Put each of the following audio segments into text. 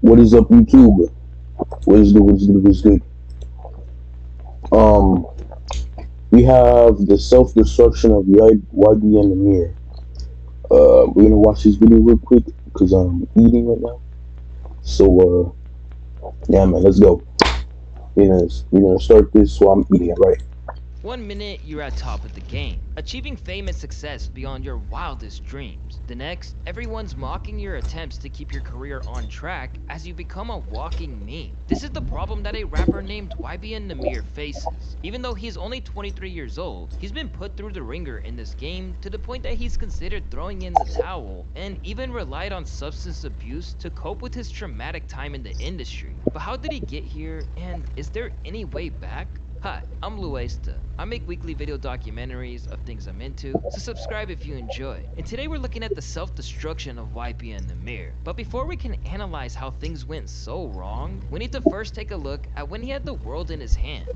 What is up, YouTube? What is good? What is good? What is good? We have the self-destruction of YBN Nahmir. We're gonna watch this video real quick because I'm eating right now. So, yeah, man, let's go. We're gonna start this while I'm eating it, right? 1 minute, you're at top of the game, achieving fame and success beyond your wildest dreams. The next, everyone's mocking your attempts to keep your career on track as you become a walking meme. This is the problem that a rapper named YBN Nahmir faces. Even though he's only 23 years old, he's been put through the ringer in this game to the point that he's considered throwing in the towel and even relied on substance abuse to cope with his traumatic time in the industry. But how did he get here, and is there any way back? Hi, I'm Luesta. I make weekly video documentaries of things I'm into, so subscribe if you enjoy. And today we're looking at the self-destruction of YBN Nahmir. But before we can analyze how things went so wrong, we need to first take a look at when he had the world in his hands.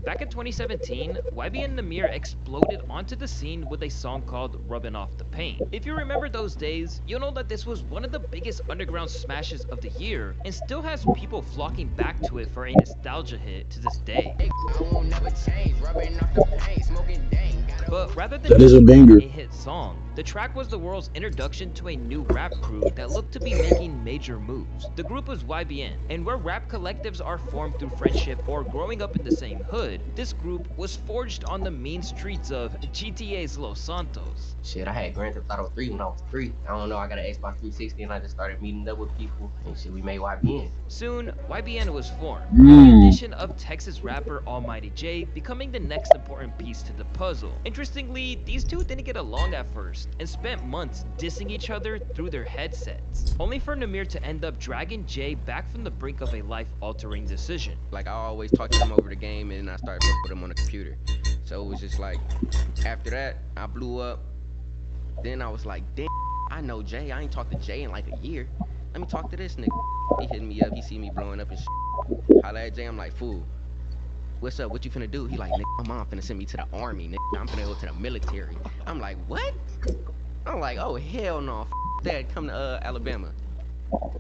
Back in 2017, YBN Nahmir exploded onto the scene with a song called Rubbing Off the Pain. If you remember those days, you'll know that this was one of the biggest underground smashes of the year and still has people flocking back to it for a nostalgia hit to this day. But rather than a hit song, the track was the world's introduction to a new rap crew that looked to be making major moves. The group was YBN, and where rap collectives are formed through friendship or growing up in the same hood, this group was forged on the mean streets of GTA's Los Santos. Shit, I had Grand Theft Auto 3 when I was 3. I don't know, I got an Xbox 360 and I just started meeting up with people, and shit, we made YBN. Soon, YBN was formed, with the addition of Texas rapper Almighty J becoming the next important piece to the puzzle. Interestingly, these two didn't get along at first, and spent months dissing each other through their headsets, only for Nahmir to end up dragging Jay back from the brink of a life-altering decision. Like, I always talked to him over the game, and I started working with him on the computer. So it was just like, after that, I blew up. Then I was like, damn, I know Jay. I ain't talked to Jay in like a year. Let me talk to this nigga. He hitting me up. He see me blowing up and shit. Holla at Jay. I'm like, fool, what's up? What you finna do? He like, nigga, my mom finna send me to the army, nigga. I'm finna go to the military. I'm like, what? I'm like, oh, hell no. Dad, come to Alabama.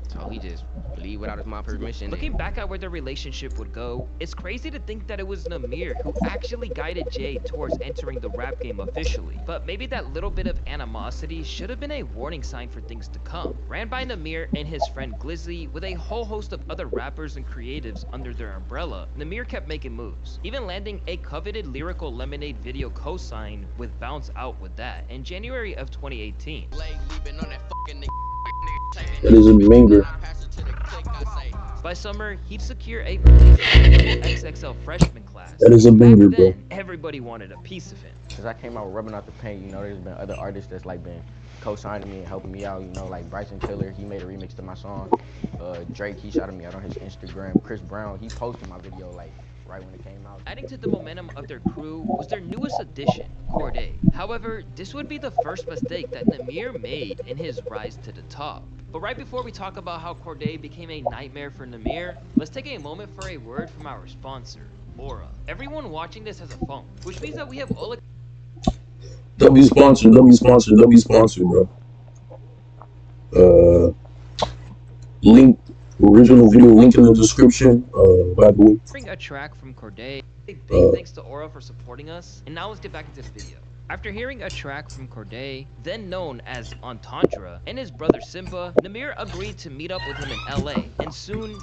So he just leave without his mom's permission. Looking back at where their relationship would go, it's crazy to think that it was Nahmir who actually guided Jay towards entering the rap game officially. But maybe that little bit of animosity should have been a warning sign for things to come. Ran by Nahmir and his friend Glizzy with a whole host of other rappers and creatives under their umbrella, Nahmir kept making moves, even landing a coveted Lyrical Lemonade video co-sign with Bounce Out with that in January of 2018. That is a banger. By summer, he'd secure a XXL freshman class. That is a banger, bro. Everybody wanted a piece of him. Since I came out with Rubbing Off the Pain, you know, there's been other artists that's like been co-signing me and helping me out, you know, like Bryson Tiller, he made a remix to my song. Drake, he shouted me out on his Instagram. Chris Brown, he posted my video like right when it came out. Adding to the momentum of their crew was their newest addition, Cordae. However, this would be the first mistake that Nahmir made in his rise to the top. But right before we talk about how Cordae became a nightmare for Nahmir, let's take a moment for a word from our sponsor, Aura. Everyone watching this has a phone, which means that we have all W sponsor, bro. Link, original video link in the description, by the way. Bring a track from Cordae. Big thanks to Aura for supporting us. And now let's get back into the video. After hearing a track from Cordae, then known as Entendre, and his brother Simba, Nahmir agreed to meet up with him in LA, and soon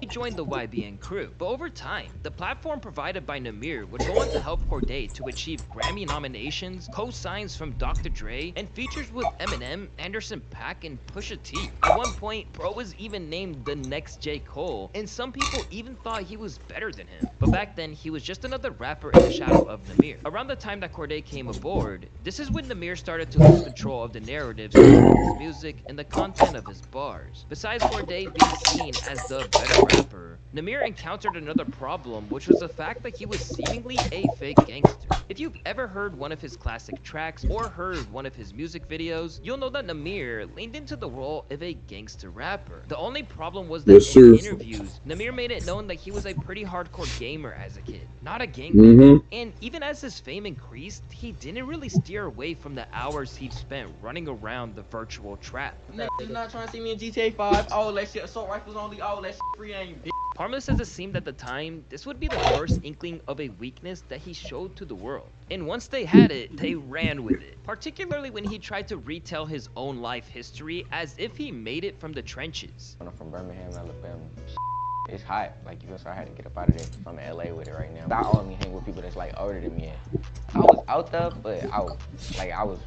he joined the YBN crew. But over time, the platform provided by Nahmir would go on to help Cordae to achieve Grammy nominations, co-signs from Dr. Dre, and features with Eminem, Anderson .Paak, and Pusha T. At one point, Bro was even named the next J. Cole, and some people even thought he was better than him. But back then, he was just another rapper in the shadow of Nahmir. Around the time that Cordae came aboard, this is when Nahmir started to lose control of the narratives of his music and the content of his bars. Besides Cordae being seen as the better rapper, Nahmir encountered another problem, which was the fact that he was seemingly a fake gangster. If you've ever heard one of his classic tracks or heard one of his music videos, you'll know that Nahmir leaned into the role of a gangster rapper. The only problem was that Yes, in sir. interviews, Nahmir made it known that he was a pretty hardcore gamer as a kid, not a gangbanger. Mm-hmm. And even as his fame increased, he didn't really steer away from the hours he'd spent running around the virtual trap. Niggas not trying to see me in GTA 5. All that shit, assault rifles only, all that shit free aim, bitch. Parma says it seemed at the time this would be the first inkling of a weakness that he showed to the world. And once they had it, they ran with it. Particularly when he tried to retell his own life history as if he made it from the trenches. I'm from Birmingham, Alabama. It's hot, like you know, so I had to get up out of there. I'm in LA with it right now. I only hang with people that's like older than me. I was out there, but I was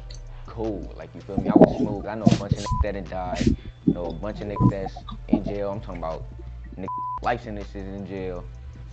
cool. Like you feel me? I was smooth. I know a bunch of niggas that done died. You know, a bunch of niggas that's in jail. I'm talking about niggas life sentences in jail.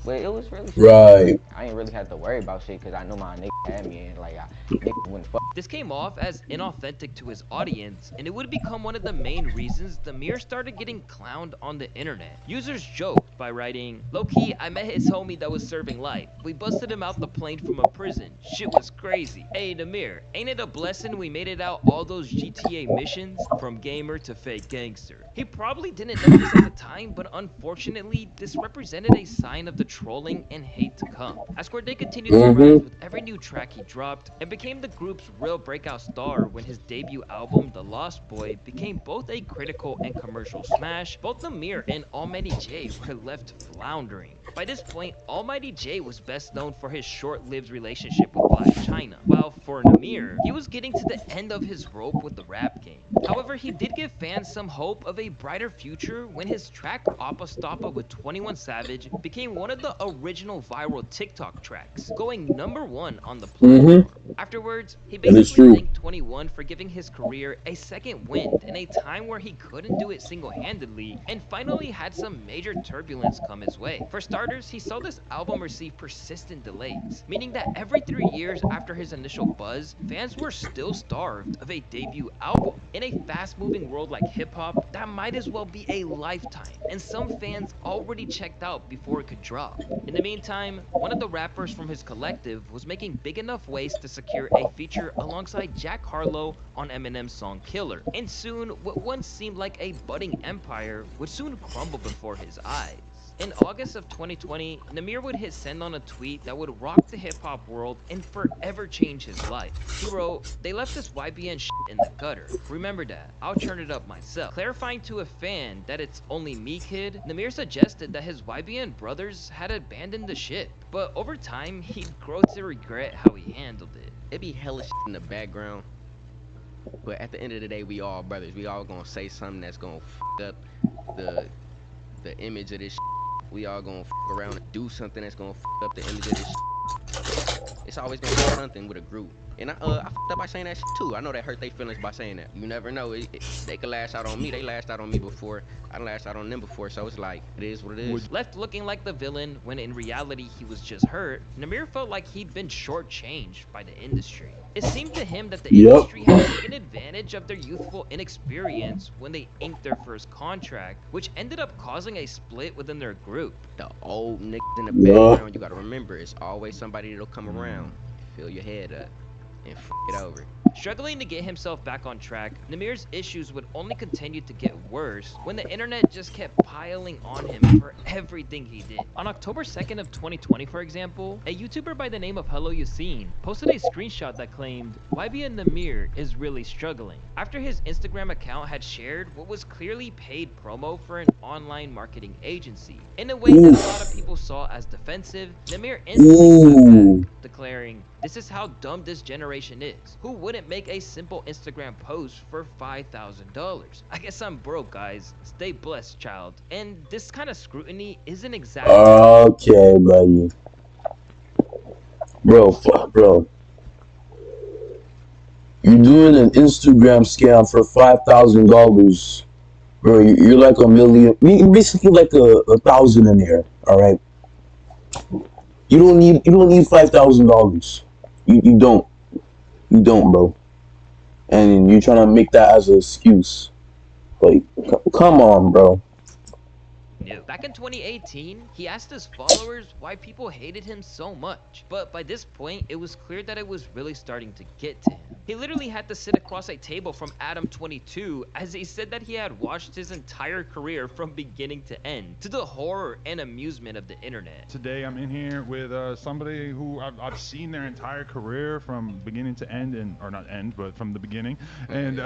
But it was really Right. I ain't really had to worry about shit because I know my niggas had me and like niggas wouldn't fuck. This came off as inauthentic to his audience, and it would become one of the main reasons Nahmir started getting clowned on the internet. Users joked by writing, "Low-key, I met his homie that was serving life. We busted him out the plane from a prison. Shit was crazy. Hey Nahmir, ain't it a blessing we made it out all those GTA missions? From gamer to fake gangster." He probably didn't know this at the time, but unfortunately, this represented a sign of the trolling and hate to come. As Corday continued to rise with every new track he dropped, and became the group's real breakout star when his debut album, The Lost Boy, became both a critical and commercial smash, both Nahmir and Almighty J were left floundering. By this point, Almighty J was best known for his short-lived relationship with Black China, while for Nahmir, he was getting to the end of his rope with the rap game. However, he did give fans some hope of a brighter future when his track Appa Stoppa with 21 Savage became one of the original viral TikTok tracks, going #1 on the platform. Afterwards, he basically thanked 21 for giving his career a second wind in a time where he couldn't do it single-handedly, and finally had some major turbulence come his way. For starters, he saw this album receive persistent delays, meaning that every 3 years after his initial buzz, fans were still starved of a debut album. In a fast-moving world like hip-hop, that might as well be a lifetime, and some fans already checked out before it could drop. In the meantime, one of the rappers from his collective was making big enough waves to secure a feature alongside Jack Harlow on Eminem's song Killer, and soon what once seemed like a budding empire would soon crumble before his eyes. In August of 2020, Nahmir would hit send on a tweet that would rock the hip-hop world and forever change his life. He wrote, "They left this YBN shit in the gutter. Remember that. I'll turn it up myself." Clarifying to a fan that it's only me, kid, Nahmir suggested that his YBN brothers had abandoned the ship. But over time, he'd grow to regret how he handled it. It be hella shit in the background. But at the end of the day, we all brothers. We all gonna say something that's gonna f up the image of this shit. We all gonna f around and do something that's gonna f up the image of this shit. It's always gonna be something with a group. And I f***ed up by saying that shit too. I know that hurt their feelings by saying that. You never know. They could lash out on me. They lashed out on me before. I lashed out on them before. So it's like, it is what it is. Left looking like the villain when in reality he was just hurt, Nahmir felt like he'd been shortchanged by the industry. It seemed to him that the industry had taken advantage of their youthful inexperience when they inked their first contract, which ended up causing a split within their group. The old niggas in the background, you gotta remember, it's always somebody that'll come around, fill your head up, and f it over. Struggling to get himself back on track, Nahmir's issues would only continue to get worse when the internet just kept piling on him for everything he did. On October 2nd of 2020, for example, a YouTuber by the name of Hello Yassine posted a screenshot that claimed, "YBN Nahmir is really struggling," after his Instagram account had shared what was clearly paid promo for an online marketing agency. In a way that a lot of people saw as defensive, Nahmir instantly got back, declaring, "This is how dumb this generation is. Who wouldn't make a simple Instagram post for $5,000? I guess I'm broke, guys. Stay blessed, child." And this kind of scrutiny isn't exactly okay, buddy. Bro. You're doing an Instagram scam for $5,000. Bro, you're like a million. You're basically like a thousand in there, alright? You don't need $5,000. You don't. You don't, bro. And you're trying to make that as an excuse. Like, come on, bro. new. Back in 2018, he asked his followers why people hated him so much, but by this point, it was clear that it was really starting to get to him. He literally had to sit across a table from Adam22 as he said that he had watched his entire career from beginning to end, to the horror and amusement of the internet. Today I'm in here with somebody who I've seen their entire career from beginning to end, or not end, but from the beginning, and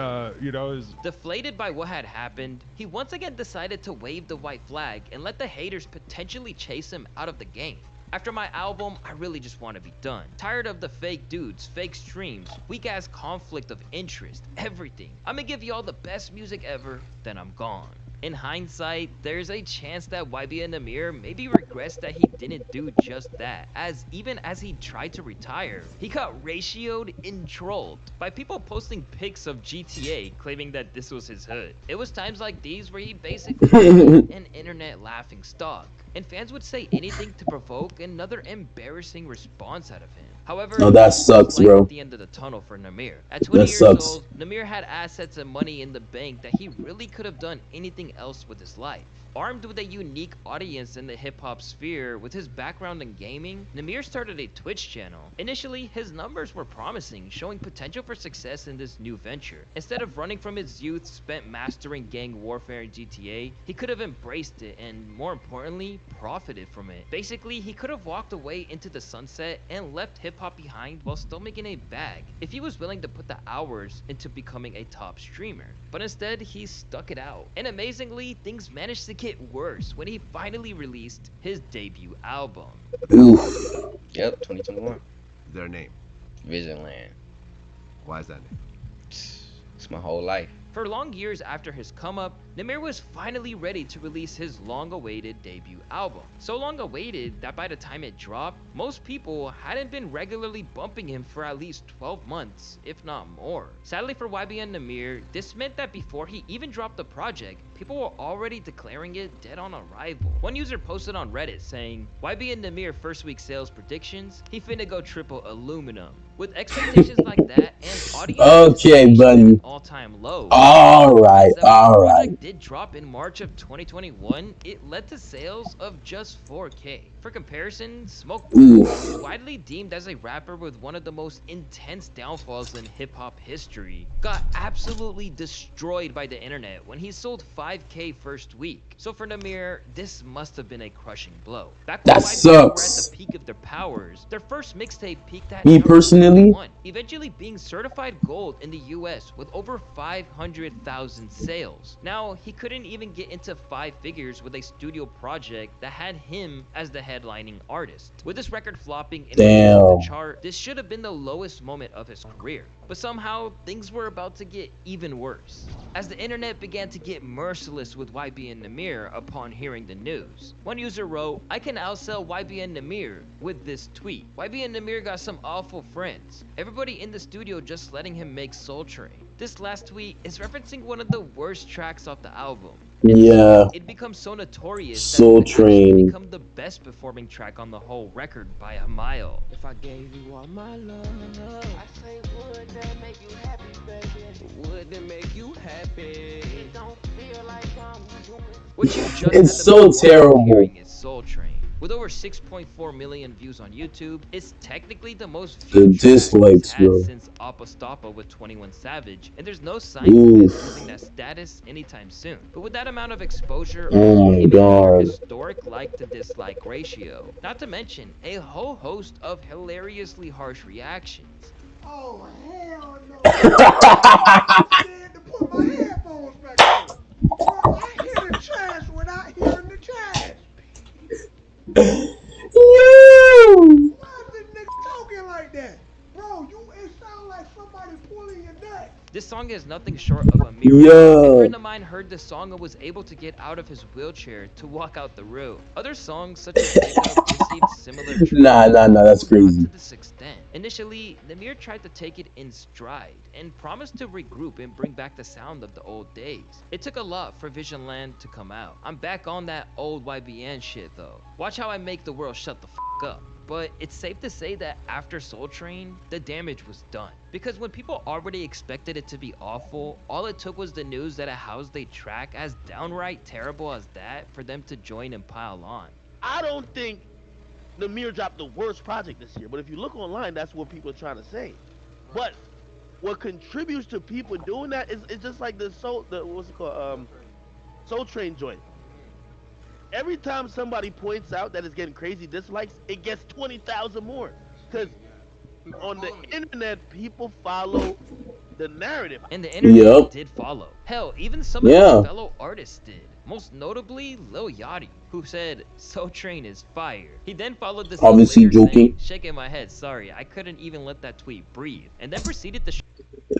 you know, is Deflated by what had happened, he once again decided to wave the white flag and let the haters potentially chase him out of the game. After my album, I really just want to be done. Tired of the fake dudes, fake streams, weak ass conflict of interest, everything. I'm gonna give y'all the best music ever, then I'm gone. In hindsight, there's a chance that YBN Nahmir maybe regrets that he didn't do just that, as even as he tried to retire, he got ratioed and trolled by people posting pics of GTA claiming that this was his hood. It was times like these where he basically became an internet laughing stock, and fans would say anything to provoke another embarrassing response out of him. However, Oh, that sucks, light bro. at the end of the tunnel for Nahmir. At 20 That years sucks. old, Nahmir had assets and money in the bank that he really could have done anything else with his life. Armed with a unique audience in the hip-hop sphere with his background in gaming, Nahmir started a Twitch channel. Initially, his numbers were promising, showing potential for success in this new venture. Instead of running from his youth spent mastering gang warfare in GTA, he could have embraced it and, more importantly, profited from it. Basically, he could have walked away into the sunset and left hip-hop behind while still making a bag if he was willing to put the hours into becoming a top streamer. But instead, he stuck it out. And amazingly, things managed to get worse when he finally released his debut album. Oof. Yep, 2021. Their name. Visionland. Why is that name? It's my whole life. For long years after his come-up, Nahmir was finally ready to release his long-awaited debut album. So long-awaited that by the time it dropped, most people hadn't been regularly bumping him for at least 12 months, if not more. Sadly for YBN Nahmir, this meant that before he even dropped the project, people were already declaring it dead on arrival. One user posted on Reddit saying, YBN Nahmir first week sales predictions, he finna go triple aluminum. With expectations like that and audience Okay, anticipation buddy. at an all-time low. Alright, As the alright. project did drop in March of 2021, it led to sales of just 4K. For comparison, Smoke Oof. is widely deemed as a rapper with one of the most intense downfalls in hip-hop history, got absolutely destroyed by the internet when he sold 5K first week. So for Nahmir, this must have been a crushing blow. Back when That YBN were at sucks. the peak of their powers, their first mixtape peaked at Me number personally? 1, eventually being certified gold in the US with over 500,000 sales. Now, he couldn't even get into 5 figures with a studio project that had him as the headlining artist. With this record flopping in the middle of Damn. the chart, this should have been the lowest moment of his career. But somehow, things were about to get even worse, as the internet began to get merciless with YBN Nahmir upon hearing the news. One user wrote, "I can outsell YBN Nahmir with this tweet. YBN Nahmir got some awful friends. Everybody in the studio just letting him make Soul Train." This last tweet is referencing one of the worst tracks off the album. Yeah. It becomes so notorious Soul that it actually Train. become the best performing track on the whole record by a mile. If I gave you all my love, I say would that make you happy, baby? Would that make you happy? It don't feel like I'm doing. What you just It's had the so pleasure of terrible. hearing is Soul Train. With over 6.4 million views on YouTube, it's technically the most viewed track dislikes, it's had bro. since Apostapa with 21 Savage, and there's no signs of it Oof. losing that status anytime soon. But with that amount of exposure, Oh my came a near God. historic like to dislike ratio. Not to mention a whole host of hilariously harsh reactions. Oh, hell no. I'm scared to put my headphones back on. Bro, I hear the trash without hearing the trash. Yo! Why is this nigga talking like that? Bro, it sound like somebody pulling your neck. This song is nothing short of a miracle. Yo. A friend of mine heard this song and was able to get out of his wheelchair to walk out the room. Other songs, such as Wake Up, received similar treatment. Nah, that's Though not crazy. to this extent. Initially, Nahmir tried to take it in stride and promised to regroup and bring back the sound of the old days. It took a lot for Visionland to come out. I'm back on that old YBN shit though. Watch how I make the world shut the f*** up. but it's safe to say that after Soul Train, the damage was done. Because when people already expected it to be awful, all it took was the news that a house they track as downright terrible as that for them to join and pile on. I don't think Nahmir dropped the worst project this year, but if you look online, that's what people are trying to say. But what contributes to people doing that is it's just like the what's it called, Soul Train joint. Every time somebody points out that it's getting crazy dislikes, it gets 20,000 more. Because on the internet, people follow the narrative. And the internet did follow. Hell, even some of his fellow artists did. Most notably, Lil Yachty, who said, "Soul Train is fire." He then followed this obviously joking, shaking my head, sorry, I couldn't even let that tweet breathe. And then proceeded to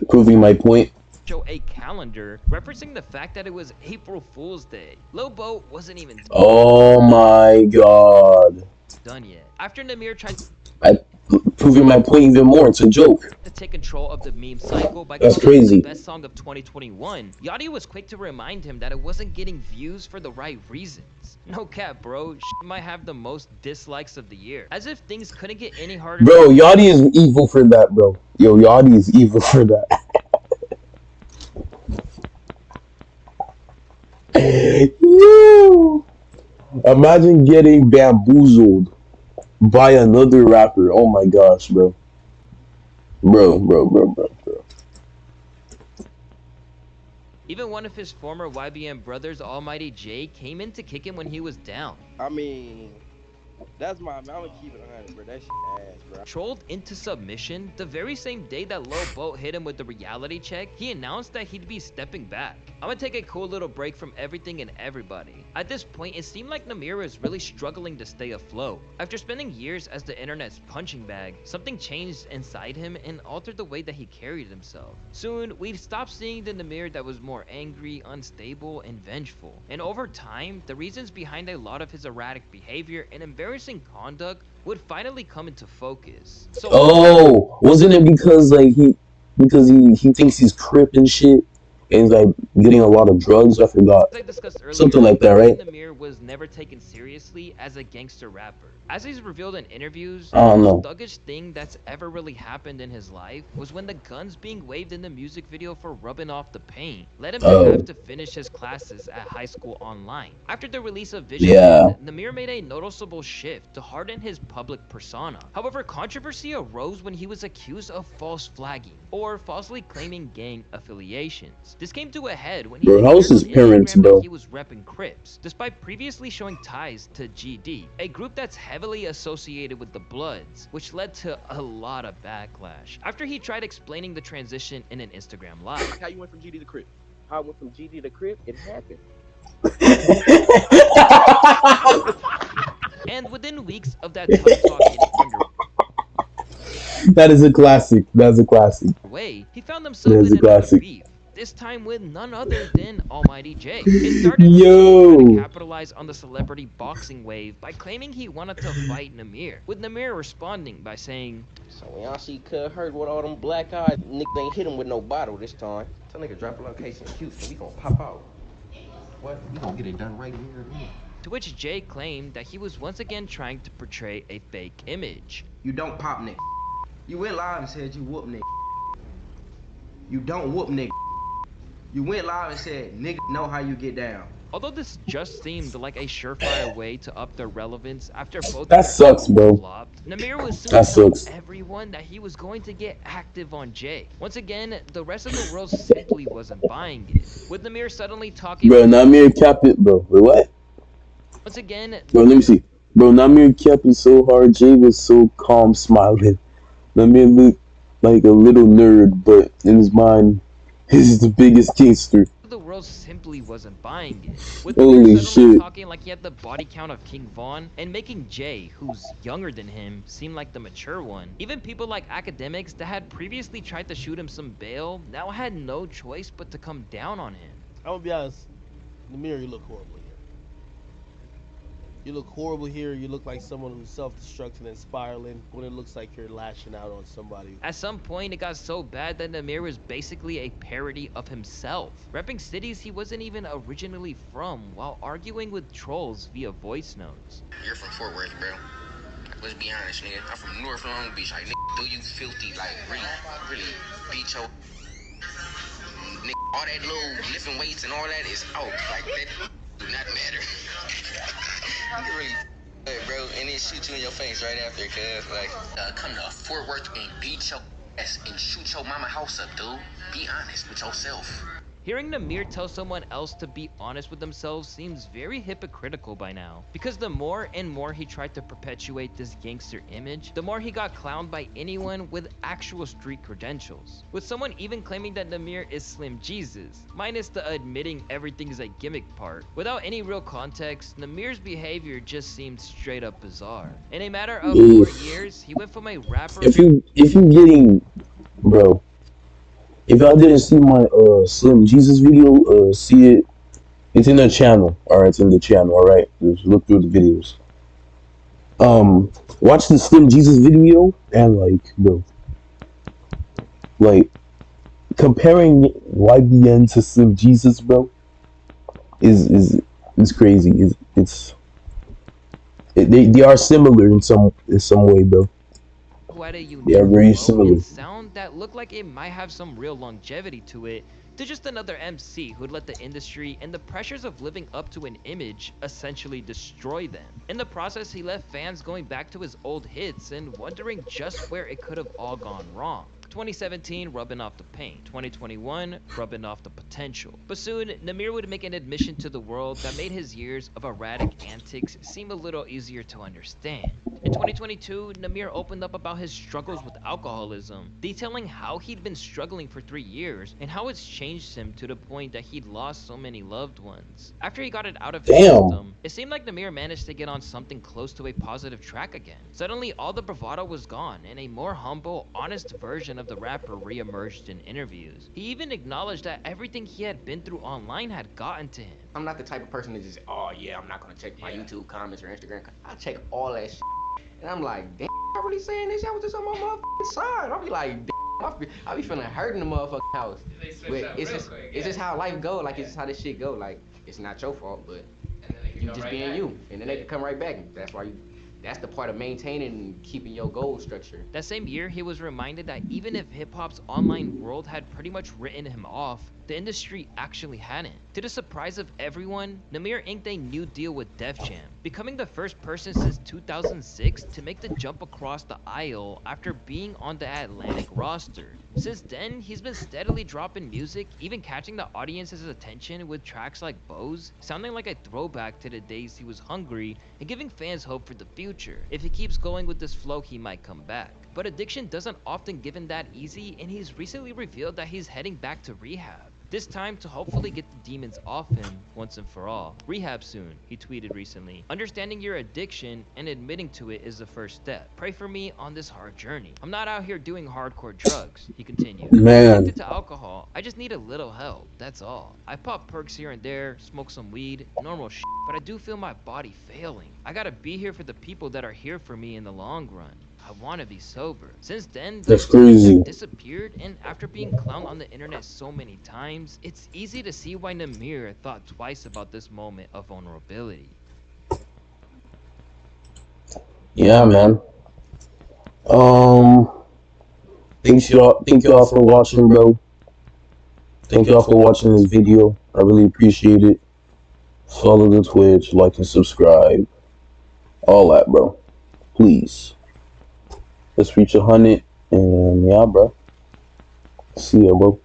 proving my point. show a calendar referencing the fact that it was April Fool's Day. Lil Boat wasn't even oh my god, done yet. After Nahmir tried proving my point even more, it's a joke. to take control of the meme cycle by That's calling it crazy. the best song of 2021, Yachty was quick to remind him that it wasn't getting views for the right reasons. No cap, bro, might have the most dislikes of the year. As if things couldn't get any harder. Bro, Yachty is evil for that, bro. Yo, Yachty is evil for that. Yo! Imagine getting bamboozled by another rapper. Oh my gosh, bro. Bro. Even one of his former YBN brothers, Almighty J, came in to kick him when he was down. I mean, that's I'm gonna keep it 100, bro. That shit ass, bro. Trolled into submission, the very same day that Lil Boat hit him with the reality check, he announced that he'd be stepping back. I'm gonna take a cool little break from everything and everybody. At this point, it seemed like Nahmir was really struggling to stay afloat. After spending years as the internet's punching bag, something changed inside him and altered the way that he carried himself. Soon, we'd stop seeing the Nahmir that was more angry, unstable, and vengeful. And over time, the reasons behind a lot of his erratic behavior and embarrassing conduct would finally come into focus. So, oh, wasn't it because like he thinks he's Crip and shit, and he's like getting a lot of drugs? I forgot. As I discussed earlier, something like that, right? Nahmir was never taken seriously as a gangster rapper. As he's revealed in interviews, I don't the know. most thuggish thing that's ever really happened in his life was when the guns being waved in the music video for rubbing off the paint led him to have to finish his classes at high school online. After the release of Vision, Nahmir made a noticeable shift to harden his public persona. However, controversy arose when he was accused of false flagging or falsely claiming gang affiliations. This came to a head when he how's his parents, Instagram bro? that he was repping Crips, despite previously showing ties to GD, a group that's heavily associated with the Bloods, which led to a lot of backlash. After he tried explaining the transition in an Instagram live. How you went from GD to Crip? How I went from GD to Crip? It happened. And within weeks of that tough talk getting That is a classic. That's a classic. underway, he found himself in another beef. This time with none other than Almighty J. It started to capitalize on the celebrity boxing wave by claiming he wanted to fight Nahmir, with Nahmir responding by saying, So when y'all see Cuz hurt with all them black eyes, niggas ain't hit him with no bottle this time. Tell nigga drop a location in Houston, we gonna pop out. What? We gonna get it done right here. to which Jay claimed that he was once again trying to portray a fake image. You don't pop nigga. You went live and said you whoop nigga. You don't whoop nigga. You went live and said nigga know how you get down. Although this just seemed like a surefire way to up their relevance after both That sucks, bro. flopped, Nahmir was soon That telling sucks. everyone that he was going to get active on Jay. Once again, the rest of the world simply wasn't buying it, with Nahmir suddenly talking. Bro, Nahmir kept it, bro. Wait, what? Once again, Bro, let me see. Bro, Nahmir kept it so hard. Jay was so calm, smiling. Nahmir looked like a little nerd, but in his mind, he's the biggest gangster. the world simply wasn't buying it. With Holy Nahmir suddenly shit. talking like he had the body count of King Von, and making Jay, who's younger than him, seem like the mature one. Even people like academics that had previously tried to shoot him some bail now had no choice but to come down on him. I'm gonna be honest, Nahmir, you look horrible here. You look horrible here. You look like someone who's self-destructing and spiraling when it looks like you're lashing out on somebody. At some point, it got so bad that Nahmir was basically a parody of himself, repping cities he wasn't even originally from while arguing with trolls via voice notes. You're from Fort Worth, bro. Let's be honest, nigga. I'm from North Long Beach. Like, nigga, do you filthy? Like, really beat your nigga. All that little lifting weights and all that is out. Like, that do not matter. You really good, bro. And then shoot you in your face right after, cuz, like, come to Fort Worth and beat your ass and shoot your mama house up, dude. Be honest with yourself. Hearing Nahmir tell someone else to be honest with themselves seems very hypocritical by now, because the more and more he tried to perpetuate this gangster image, the more he got clowned by anyone with actual street credentials, with someone even claiming that Nahmir is Slim Jesus, minus the admitting everything's a gimmick part. Without any real context, Nahmir's behavior just seemed straight up bizarre. In a matter of 4 years, he went from a rapper— If you getting, bro, if y'all didn't see my Slim Jesus video, see it. It's in the channel. Alright, it's in the channel, alright? Just look through the videos. Watch the Slim Jesus video and like, bro, like comparing YBN to Slim Jesus, bro, is crazy. They are similar in some way, bro. who had a unique They are very flow similar. and sound that looked like it might have some real longevity to it, to just another MC who'd let the industry and the pressures of living up to an image essentially destroy them. In the process, he left fans going back to his old hits and wondering just where it could have all gone wrong. 2017, rubbing off the pain. 2021, rubbing off the potential. But soon, Nahmir would make an admission to the world that made his years of erratic antics seem a little easier to understand. In 2022, Nahmir opened up about his struggles with alcoholism, detailing how he'd been struggling for 3 years and how it's changed him to the point that he'd lost so many loved ones. After he got it out of his system, it seemed like Nahmir managed to get on something close to a positive track again. Suddenly, all the bravado was gone, and a more humble, honest version of the rapper re-emerged in interviews. He even acknowledged that everything he had been through online had gotten to him. I'm not the type of person that just, oh yeah, I'm not gonna check my YouTube comments or Instagram. I check all that shit. And I'm like, damn, I really saying this? I was just on my motherfucking side. I'll be like, damn, I be feeling hurt in the motherfucking house. But it's just how life go. Like, it's just how this shit go. Like, it's not your fault, but you just being you. And then they can come right back. That's the part of maintaining and keeping your goal structure. That same year, he was reminded that even if hip-hop's online world had pretty much written him off, the industry actually hadn't. To the surprise of everyone, Nahmir inked a new deal with Def Jam, becoming the first person since 2006 to make the jump across the aisle after being on the Atlantic roster. Since then, he's been steadily dropping music, even catching the audience's attention with tracks like Bows, sounding like a throwback to the days he was hungry, and giving fans hope for the future. If he keeps going with this flow, he might come back. But addiction doesn't often give him that easy, and he's recently revealed that he's heading back to rehab. This time to hopefully get the demons off him once and for all. Rehab soon, he tweeted recently. Understanding your addiction and admitting to it is the first step. Pray for me on this hard journey. I'm not out here doing hardcore drugs, he continued. Man. I'm addicted to alcohol. I just need a little help, that's all. I pop perks here and there, smoke some weed, normal shit, but I do feel my body failing. I gotta be here for the people that are here for me in the long run. I want to be sober. Since then, That's crazy. Disappeared, and after being clowned on the internet so many times, it's easy to see why Nahmir thought twice about this moment of vulnerability. Yeah, man. Thank y'all for watching, bro. Thank y'all for watching this video. I really appreciate it. Follow the Twitch, like and subscribe. All that, bro. Please. Let's reach 100, and yeah, bro. See ya, bro.